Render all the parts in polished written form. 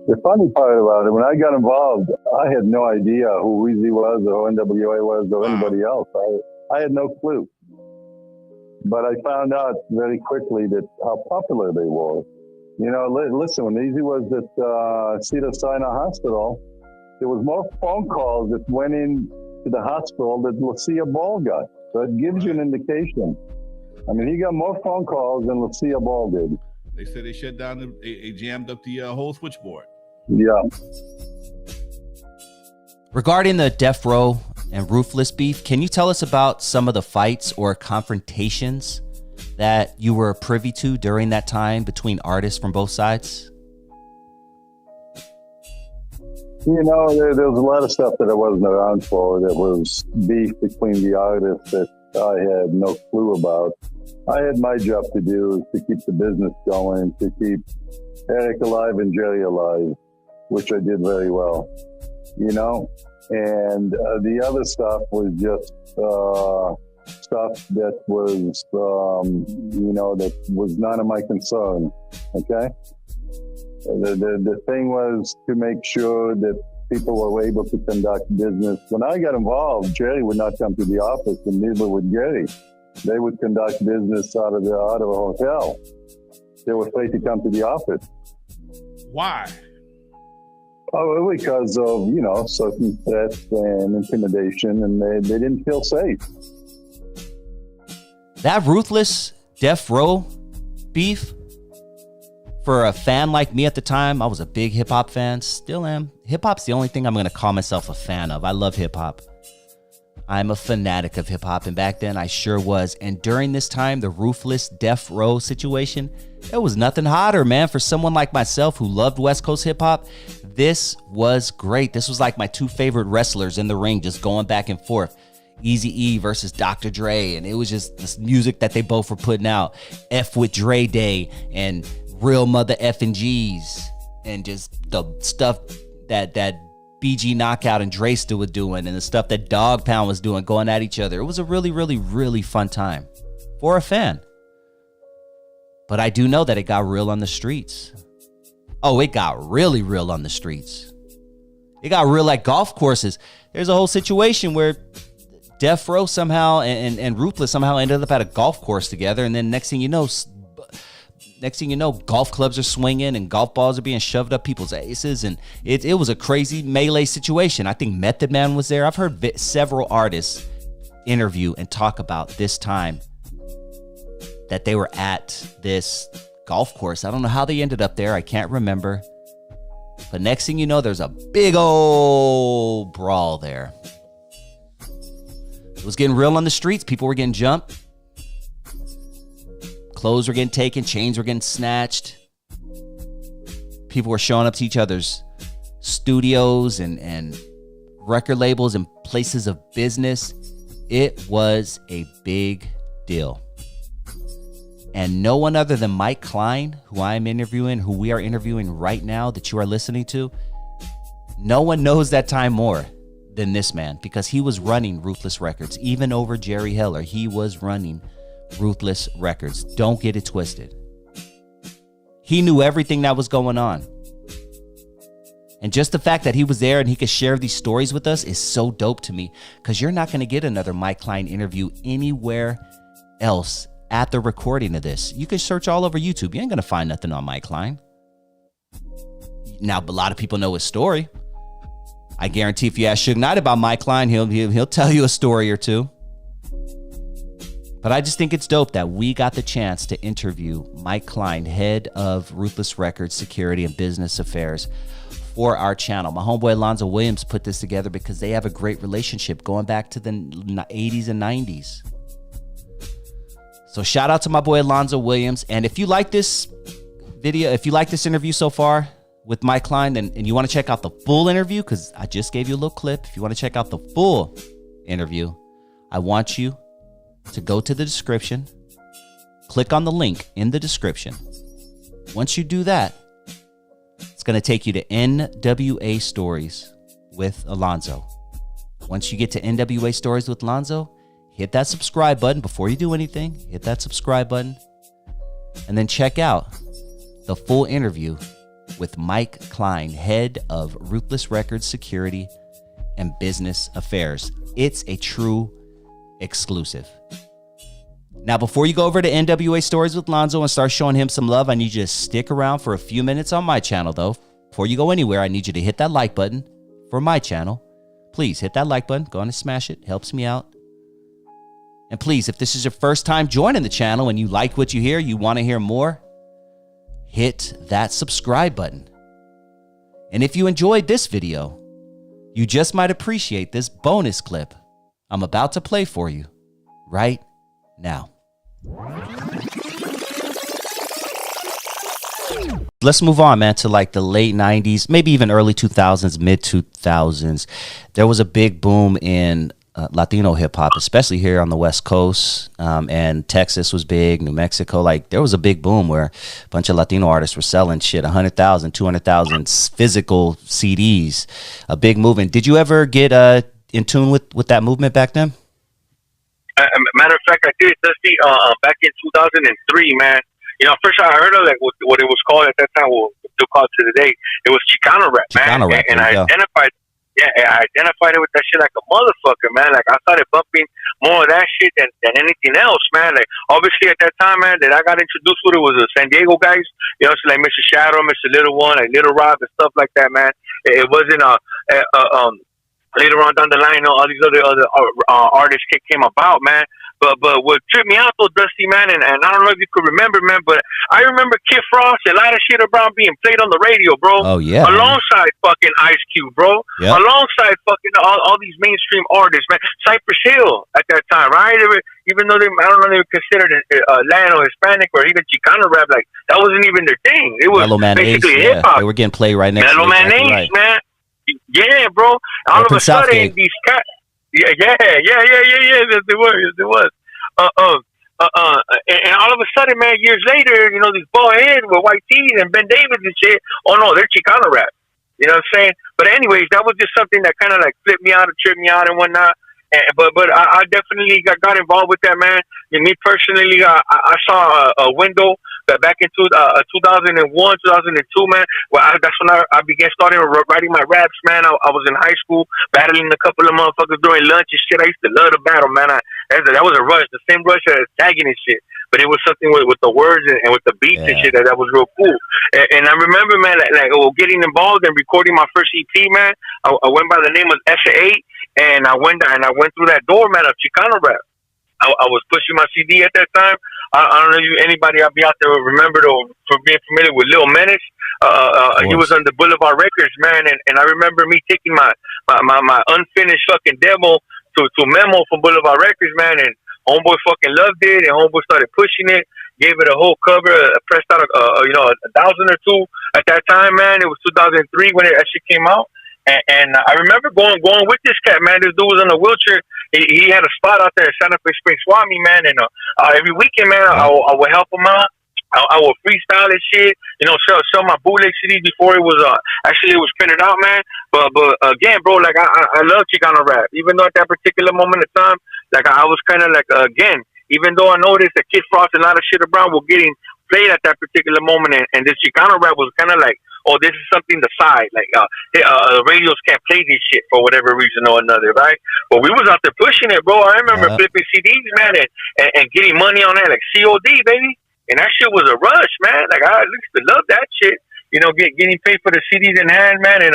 The funny part about it, when I got involved, I had no idea who Eazy was or NWA was or anybody else. I had no clue. But I found out very quickly that how popular they were. You know, listen, when Eazy was at Cedars-Sinai Hospital, there was more phone calls that went in to the hospital that Lucia Ball got. So it gives you an indication. I mean, he got more phone calls than Lucia Ball did. They said they shut down, they jammed up the whole switchboard. Yeah. Regarding the Death Row and Ruthless beef, can you tell us about some of the fights or confrontations that you were privy to during that time between artists from both sides? You know, there was a lot of stuff that I wasn't around for that was beef between the artists that I had no clue about. I had my job to do to keep the business going, to keep Eric alive and Jerry alive, which I did very well, you know? And the other stuff was just stuff that was, you know, that was none of my concern, okay? The thing was to make sure that people were able to conduct business. When I got involved, Jerry would not come to the office, and neither would Gary. They would conduct business out of a hotel. They were afraid to come to the office. Why? Oh, because of, you know, certain threats and intimidation, and they didn't feel safe. That Ruthless Death Row beef, for a fan like me at the time, I was a big hip-hop fan, still am. Hip-hop's the only thing I'm going to call myself a fan of. I love hip-hop. I'm a fanatic of hip-hop, and back then I sure was. And during this time, the Ruthless Death Row situation, there was nothing hotter, man. For someone like myself who loved West Coast hip-hop, this was great. This was like my two favorite wrestlers in the ring, just going back and forth. Eazy-E versus Dr. Dre, and it was just this music that they both were putting out. F with Dre Day and Real Mother F and G's, and just the stuff that BG Knockout and Dre still were doing, and the stuff that Dog Pound was doing, going at each other. It was a really, really, really fun time for a fan. But I do know that it got real on the streets. Oh, it got really real on the streets. It got real like golf courses. There's a whole situation where Death Row somehow and Ruthless somehow ended up at a golf course together, and then next thing you know, golf clubs are swinging and golf balls are being shoved up people's aces, and it was a crazy melee situation. I think Method Man was there. I've heard several artists interview and talk about this time that they were at this golf course. I don't know how they ended up there. I can't remember. But next thing you know, there's a big old brawl there. It was getting real on the streets. People were getting jumped. Clothes were getting taken. Chains were getting snatched. People were showing up to each other's studios and record labels and places of business. It was a big deal. And no one other than Mike Klein, who I'm interviewing, who we are interviewing right now, that you are listening to, no one knows that time more than this man, because he was running Ruthless Records. Even over Jerry Heller, he was running Ruthless Records. Don't get it twisted. He knew everything that was going on. And just the fact that he was there and he could share these stories with us is so dope to me, because you're not going to get another Mike Klein interview anywhere else at the recording of this. You can search all over YouTube. You ain't going to find nothing on Mike Klein. Now, a lot of people know his story. I guarantee if you ask Suge Knight about Mike Klein, he'll tell you a story or two. But I just think it's dope that we got the chance to interview Mike Klein, head of Ruthless Records Security and Business Affairs, for our channel. My homeboy Alonzo Williams put this together because they have a great relationship going back to the 80s and 90s. So shout out to my boy Alonzo Williams. And if you like this video, if you like this interview so far with Mike Klein, and you want to check out the full interview, because I just gave you a little clip. If you want to check out the full interview, I want you to go to the description, click on the link in the description. Once you do that, it's going to take you to NWA Stories with Alonzo. Once you get to NWA Stories with Alonzo, hit that subscribe button before you do anything. Hit that subscribe button and then check out the full interview with Mike Klein, head of Ruthless Records Security and Business Affairs. It's a true exclusive. Now, before you go over to NWA Stories with Lonzo and start showing him some love, I need you to stick around for a few minutes on my channel, though. Before you go anywhere, I need you to hit that like button for my channel. Please hit that like button. Go on and smash it. Helps me out. And please, if this is your first time joining the channel and you like what you hear, you want to hear more, hit that subscribe button. And if you enjoyed this video, you just might appreciate this bonus clip I'm about to play for you right now. Let's move on, man, to like the late 90s, maybe even early 2000s, mid 2000s. There was a big boom in Latino hip hop, especially here on the West Coast, and Texas was big, New Mexico. Like, there was a big boom where a bunch of Latino artists were selling shit, 100,000, 200,000 physical CDs, a big movement. Did you ever get in tune with that movement back then? Matter of fact, I did, Dusty, back in 2003, man. You know, first I heard of like what it was called at that time, what we still call it to today. It was Chicano rap, man. Chicano rap, and I identified it with that shit like a motherfucker, man. Like, I started bumping more of that shit than anything else, man. Like, obviously at that time, man, that I got introduced with it was the San Diego guys. You know, so like Mr. Shadow, Mr. Little One, like Little Rob and stuff like that, man. It wasn't later on down the line, all these other artists came about, man. But what tripped me out though, Dusty, man, and I don't know if you could remember, man, but I remember Kid Frost and Light of Shit Brown being played on the radio, bro. Oh yeah. Alongside fucking Ice Cube, bro. Yep. Alongside fucking all these mainstream artists, man. Cypress Hill at that time, right? Even though I don't know, they were considered Latino, Hispanic, or even Chicano rap, like that wasn't even their thing. It was Mellow Man basically Ace, hip hop. They were getting played right next to Mellow Man Ace, man. Yeah, bro. All of a sudden, these cats. Yeah. Yes, it was. And all of a sudden, man, years later, you know, these bald heads with white teeth and Ben Davis and shit. Oh no, they're Chicano rap. You know what I'm saying? But anyways, that was just something that kind of like flipped me out and tripped me out and whatnot. But I definitely got involved with that, man. And me personally, I saw a window that back in 2001, 2002, man. Well, that's when I began starting writing my raps, man. I was in high school battling a couple of motherfuckers during lunch and shit. I used to love to battle, man. That was a rush, the same rush as tagging and shit. But it was something with the words and with the beats and shit that was real cool. And I remember, man, like getting involved and recording my first EP, man. I went by the name of SA8, and I went through that door, man, of Chicano rap. I was pushing my CD at that time. I don't know if anybody out there will remember for being familiar with Lil Menace. He was on the Boulevard Records, man, and I remember me taking my unfinished fucking demo to Memo from Boulevard Records, man, and Homeboy fucking loved it, and Homeboy started pushing it, gave it a whole cover, pressed out a 1,000 or two at that time, man. It was 2003 when that shit came out. And I remember going with this cat, man. This dude was on a wheelchair. He had a spot out there at Santa Fe Springs, Swami, man. And every weekend, man, I would help him out. I would freestyle and shit. You know, show my bootleg CD before it was actually it was printed out, man. But again, bro, like I love Chicano rap. Even though at that particular moment of time, like I was kind of like again, even though I noticed that Kid Frost and a lot of shit around were getting played at that particular moment, and this Chicano rap was kind of like, oh, this is something to side. Like, radios can't play this shit for whatever reason or another, right? But we was out there pushing it, bro. I remember flipping CDs, man, and getting money on that, like COD, baby. And that shit was a rush, man. Like, I used to love that shit. You know, getting paid for the CDs in hand, man. And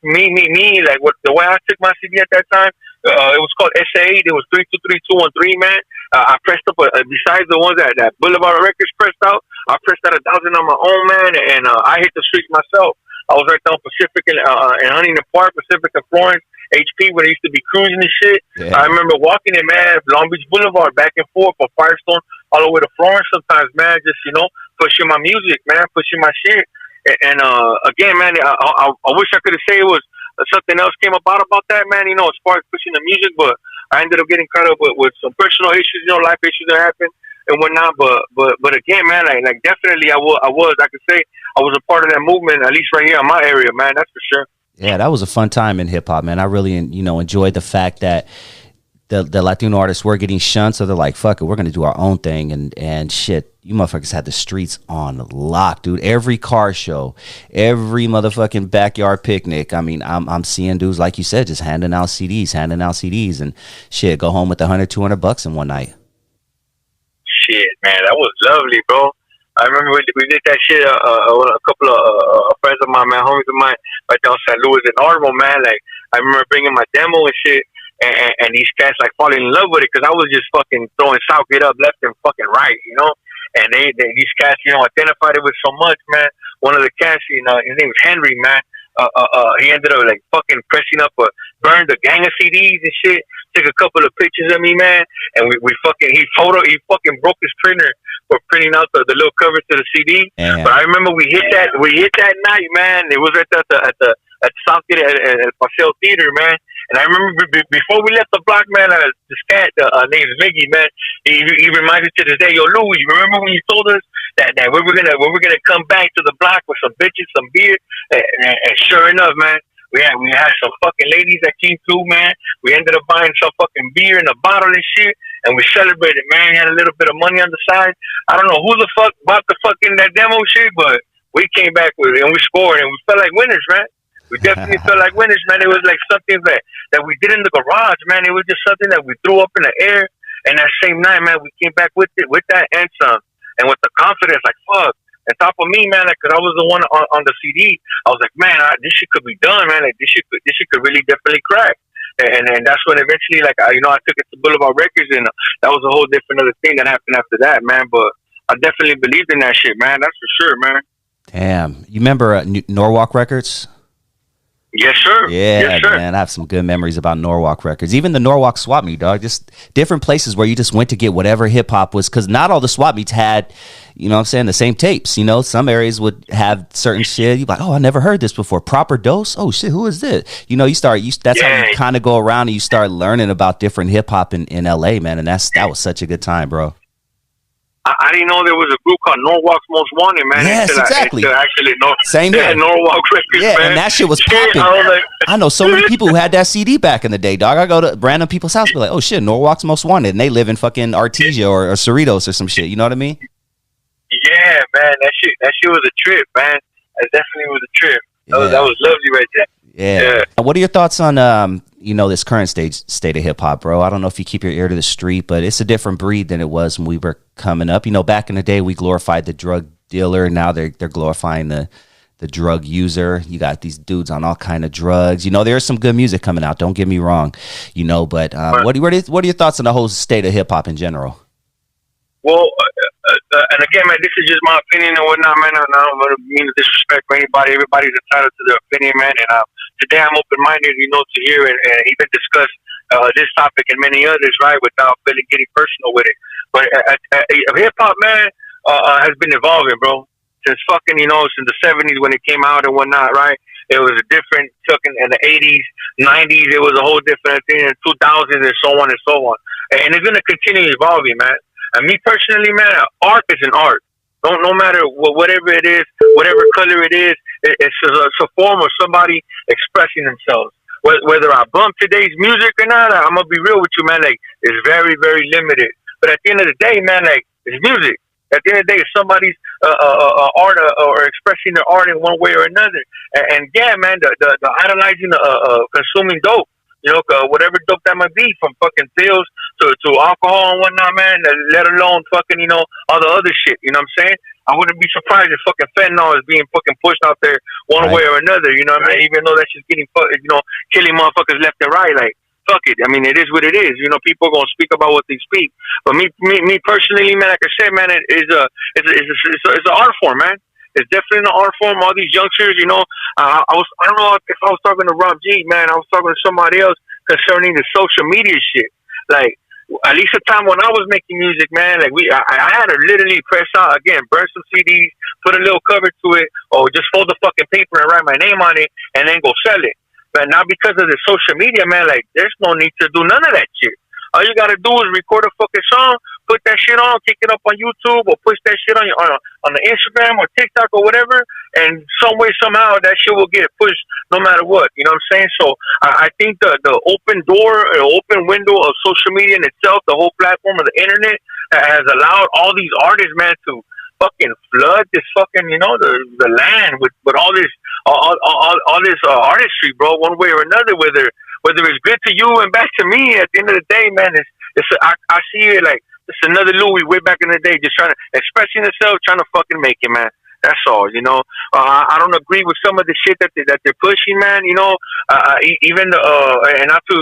me, like the way I took my CD at that time, it was called SA8. It was 323-213, man. I pressed up besides the ones that Boulevard Records pressed out. I pressed out 1,000 on my own, man, and I hit the streets myself. I was right down Pacific and Huntington Park, Pacific and Florence, HP, when I used to be cruising and shit. Yeah. I remember walking in, man, Long Beach Boulevard, back and forth from Firestone all the way to Florence sometimes, man, just, you know, pushing my music, man, pushing my shit. And again, man, I wish I could have said it was something else came about that, man, you know, as far as pushing the music, but I ended up getting caught up with some personal issues, you know, life issues that happened and whatnot. But again, man, like definitely I could say I was a part of that movement, at least right here in my area, man, that's for sure. Yeah, that was a fun time in hip hop, man. I really, enjoyed the fact that the Latino artists were getting shunned, so they're like, fuck it, we're gonna do our own thing, and shit, you motherfuckers had the streets on lock, dude. Every car show, every motherfucking backyard picnic. I mean, I'm seeing dudes, like you said, just handing out CDs, and shit, go home with $100-$200 in one night. Shit, man, that was lovely, bro. I remember we did that shit. A couple of friends of mine, man, homies of mine, right down St. Louis and Armo, man. Like, I remember bringing my demo and shit, and these cats like falling in love with it because I was just fucking throwing South Get Up left and fucking right, you know. And these cats, you know, identified it with so much, man. One of the cats, you know, his name was Henry, man. He ended up like fucking pressing up burned a gang of CDs and shit. Took a couple of pictures of me, man, and he fucking broke his printer for printing out the little cover to the CD. Yeah. But I remember we hit that night, man. It was right there at the Southgate at Paseo Theater, man. And I remember before we left the block, man, this cat named Miggy, man. He reminds me to this day, yo, Louis, you remember when you told us that we were gonna come back to the block with some bitches, some beer, and sure enough, man. We had some fucking ladies that came through, man. We ended up buying some fucking beer in a bottle and shit, and we celebrated, man. We had a little bit of money on the side. I don't know who the fuck bought the fucking that demo shit, but we came back with it and we scored, and we felt like winners, man. We definitely felt like winners, man. It was like something that we did in the garage, man. It was just something that we threw up in the air, and that same night, man, we came back with it, with that and some, and with the confidence, like fuck. On top of me, man, like, cause I was the one on the CD. I was like, man, this shit could be done, man. Like, this shit could really definitely crack. And that's when eventually, like, I took it to Boulevard Records, and that was a whole different other thing that happened after that, man. But I definitely believed in that shit, man. That's for sure, man. Damn, you remember Norwalk Records? Yes, sir. Yeah, yes, sir. Man, I have some good memories about Norwalk Records. Even the Norwalk swap meet, dog. Just different places where you just went to get whatever hip hop was, because not all the swap meets had, you know what I'm saying, the same tapes. You know, some areas would have certain shit. You're like, oh, I never heard this before. Proper Dose? Oh, shit, who is this? You know, that's how you kind of go around and you start learning about different hip hop in LA, man. And that was such a good time, bro. I didn't know there was a group called Norwalk's Most Wanted, man. Yes, exactly. Same here. Norwalk Records, yeah, man. And that shit was popping. I know so many people who had that CD back in the day, dog. I go to random people's house and be like, oh, shit, Norwalk's Most Wanted. And they live in fucking Artesia or Cerritos or some shit. You know what I mean? Yeah, man. That shit was a trip, man. That definitely was a trip. That was lovely right there. Yeah. What are your thoughts on this current state of hip hop, bro? I don't know if you keep your ear to the street, but it's a different breed than it was when we were coming up. You know, back in the day, we glorified the drug dealer. Now they're glorifying the drug user. You got these dudes on all kind of drugs. You know, there's some good music coming out. Don't get me wrong. You know, but what are your thoughts on the whole state of hip hop in general? Well, and again, man, this is just my opinion and whatnot, man. I don't want to mean to disrespect for anybody. Everybody's entitled to their opinion, man. And today I'm open-minded, you know, to hear and even discuss this topic and many others, right, without getting personal with it. But hip-hop, man, has been evolving, bro. Since since the 70s when it came out and whatnot, right? It was a different fucking in the 80s, 90s. It was a whole different thing in 2000s and so on and so on. And it's going to continue evolving, man. And me personally, man, art is an art. No matter whatever it is, whatever color it is, it's a form of somebody expressing themselves. Whether I bump today's music or not, I'm gonna be real with you, man. Like, it's very, very limited. But at the end of the day, man, like, it's music. At the end of the day, it's somebody's art or expressing their art in one way or another. And yeah, man, the idolizing consuming dope. You know, whatever dope that might be, from fucking pills to alcohol and whatnot, man, let alone fucking, all the other shit, you know what I'm saying? I wouldn't be surprised if fucking fentanyl is being fucking pushed out there one way or another, you know what I mean? Even though that's just getting, killing motherfuckers left and right, like, fuck it. I mean, it is what it is. You know, people are going to speak about what they speak. But me personally, man, like I said, man, it's an art form, man. It's definitely an art form. All these youngsters, I don't know if I was talking to Rob G, man. I was talking to somebody else concerning the social media shit. Like, at least the time when I was making music, man, like I had to literally press out again, burn some CDs, put a little cover to it, or just fold the fucking paper and write my name on it, and then go sell it. But now because of the social media, man, like, there's no need to do none of that shit. All you gotta do is record a fucking song, put that shit on, kick it up on YouTube, or push that shit on the Instagram or TikTok or whatever, and some way somehow that shit will get pushed no matter what. You know what I'm saying? So I think the open door, open window of social media in itself, the whole platform of the internet, has allowed all these artists, man, to fucking flood this fucking, you know, the land with all this artistry, bro, one way or another. Whether it's good to you and bad to me, at the end of the day, man, I see it like it's another Louis way back in the day, just trying to expressing himself, trying to fucking make it, man. That's all, you know. I don't agree with some of the shit that they're pushing, man. You know, even and not to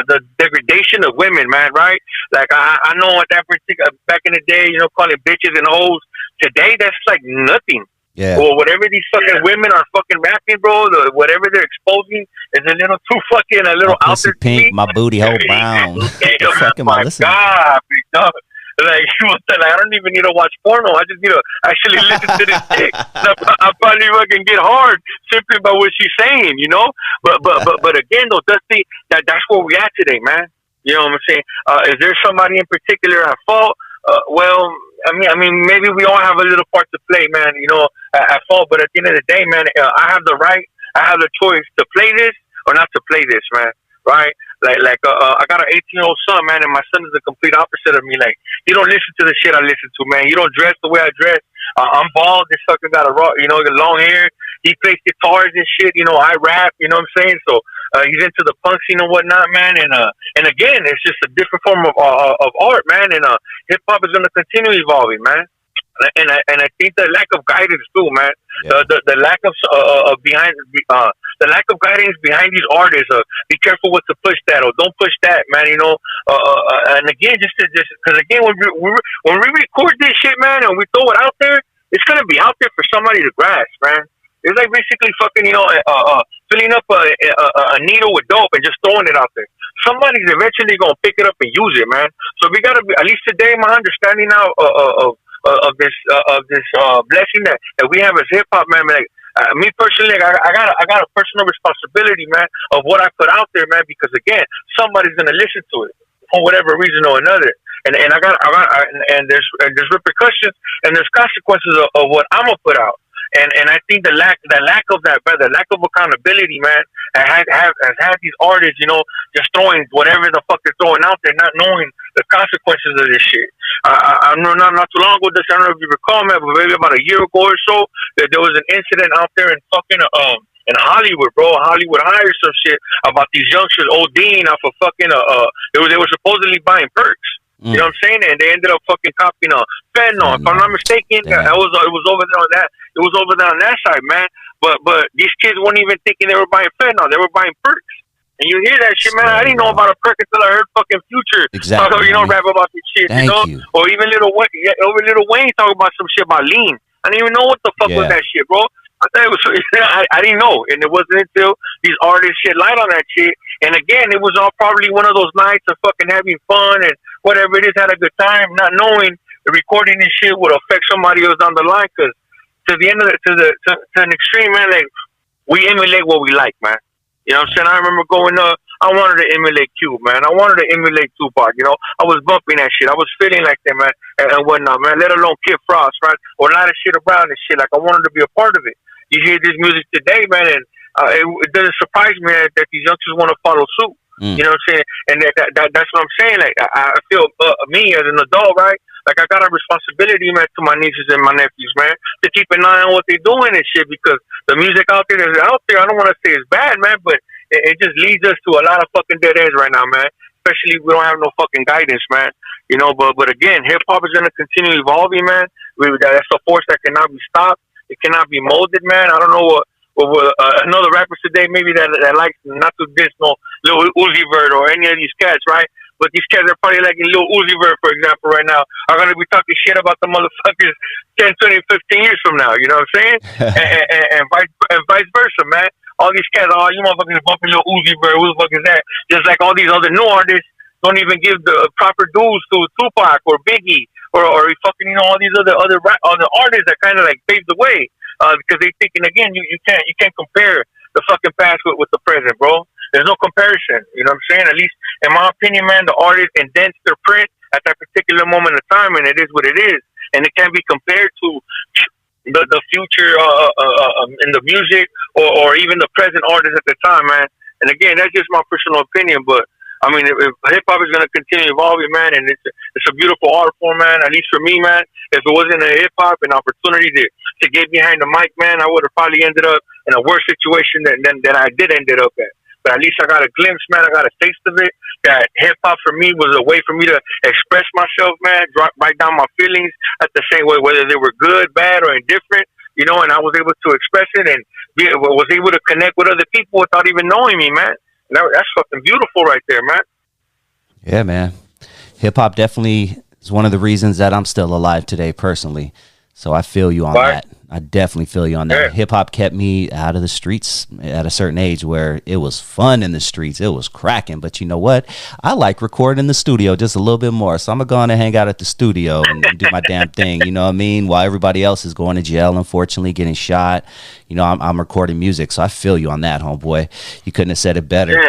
the degradation of women, man. Right? Like I know at that particular back in the day, you know, calling bitches and hoes. Today, that's like nothing. Yeah. Or whatever these fucking women are fucking rapping, bro. Whatever they're exposing is a little too fucking out there. Pink, my booty hole brown. Oh my God, dog. Like, I don't even need to watch porno. I just need to actually listen to this chick. I probably fucking get hard simply by what she's saying, you know. But again, though, Dusty, that's where we at today, man. You know what I'm saying? Is there somebody in particular at fault? Well, I mean, maybe we all have a little part to play, man. You know, at fault. But at the end of the day, man, I have the right, I have the choice to play this or not to play this, man. Right? Like, I got an 18-year-old son, man, and my son is the complete opposite of me. Like, he don't listen to the shit I listen to, man. You don't dress the way I dress. I'm bald. This fucker got long hair. He plays guitars and shit. You know, I rap. You know what I'm saying? So he's into the punk scene and whatnot, man. And again, it's just a different form of art, man. And hip hop is gonna continue evolving, man. And I think the lack of guidance too, man. Yeah. The lack of the lack of guidance behind these artists. Be careful what to push that or don't push that, man. You know. And again, just because again, when we record this shit, man, and we throw it out there, it's gonna be out there for somebody to grasp, man. It's like basically fucking, you know, filling up a needle with dope and just throwing it out there. Somebody's eventually gonna pick it up and use it, man. So we gotta be, at least today, my understanding now of this blessing that we have as hip hop, man. Like me personally, I got a personal responsibility, man, of what I put out there, man, because again, somebody's gonna listen to it for whatever reason or another, and there's repercussions and there's consequences of what I'm gonna put out. And I think the lack of that, brother, lack of accountability, man, has had these artists, you know, just throwing whatever the fuck they're throwing out there, not knowing the consequences of this shit. I know not too long ago, I don't know if you recall, man, but maybe about a year ago or so, that there was an incident out there in fucking in Hollywood, bro. Hollywood hired some shit about these youngsters ODing off of fucking they were supposedly buying perks. You know what I'm saying? And they ended up fucking copying fentanyl. If I'm not mistaken, it was over there on that. It was over there on that side, man. But these kids weren't even thinking they were buying fentanyl. They were buying perks. And you hear that shit, man. I didn't know about a perk until I heard fucking Future, exactly, you know, rap about this shit, Thank you. Or even Lil Wayne talking about some shit about lean. I didn't even know what the fuck was that shit, bro. I thought it was. I didn't know, and it wasn't until these artists shed light on that shit. And again, it was all probably one of those nights of fucking having fun and whatever it is, had a good time, not knowing the recording this shit would affect somebody else down the line. Because to the end of to an extreme, man, like we emulate what we like, man. You know what I'm saying? I remember going up. I wanted to emulate Cube, man. I wanted to emulate Tupac, you know. I was bumping that shit. I was feeling like that, man, and whatnot, man. Let alone Kid Frost, right? Or a lot of shit around this shit. Like, I wanted to be a part of it. You hear this music today, man, and it doesn't surprise me that these youngsters want to follow suit. You know what I'm saying? And that's what I'm saying. Like, I feel me as an adult, right? Like, I got a responsibility, man, to my nieces and my nephews, man, to keep an eye on what they're doing and shit, because the music out there that's out there, I don't want to say it's bad, man, but it just leads us to a lot of fucking dead ends right now, man. Especially we don't have no fucking guidance, man. You know, but again, hip-hop is going to continue evolving, man. That's a force that cannot be stopped. It cannot be molded, man. I don't know what another rappers today maybe that likes not to diss no Lil Uzi Vert or any of these cats, right? But these cats are probably like Lil Uzi Vert, for example, right now, are going to be talking shit about the motherfuckers 10, 20, 15 years from now. You know what I'm saying? and vice versa, man. All these cats, you motherfuckers bumping Lil Uzi Vert. Who the fuck is that? Just like all these other new artists don't even give the proper dues to Tupac or Biggie or fucking, you know, all these other artists that kind of like paved the way. Because they thinking, again, you can't compare the fucking past with the present, bro. There's no comparison. You know what I'm saying? At least in my opinion, man, the artist indents their print at that particular moment of time, and it is what it is. And it can't be compared to the future in the music or even the present artists at the time, man. And again, that's just my personal opinion, but I mean, if hip hop is going to continue evolving, man, and it's a beautiful art form, man. At least for me, man, if it wasn't a hip hop, an opportunity to get behind the mic, man, I would have probably ended up in a worse situation than I did ended up at. But at least I got a glimpse, man. I got a taste of it. That hip hop for me was a way for me to express myself, man. Write down my feelings at the same way, whether they were good, bad, or indifferent. You know, and I was able to express it and was able to connect with other people without even knowing me, man. That's fucking beautiful right there, man. Yeah, man. Hip hop definitely is one of the reasons that I'm still alive today, personally. So I feel you on that. I definitely feel you on that. Yeah. Hip hop kept me out of the streets at a certain age where it was fun in the streets. It was cracking. But you know what? I like recording in the studio just a little bit more. So I'm going to go on and hang out at the studio and do my damn thing. You know what I mean? While everybody else is going to jail, unfortunately, getting shot. You know, I'm recording music. So I feel you on that, homeboy. You couldn't have said it better. Yeah.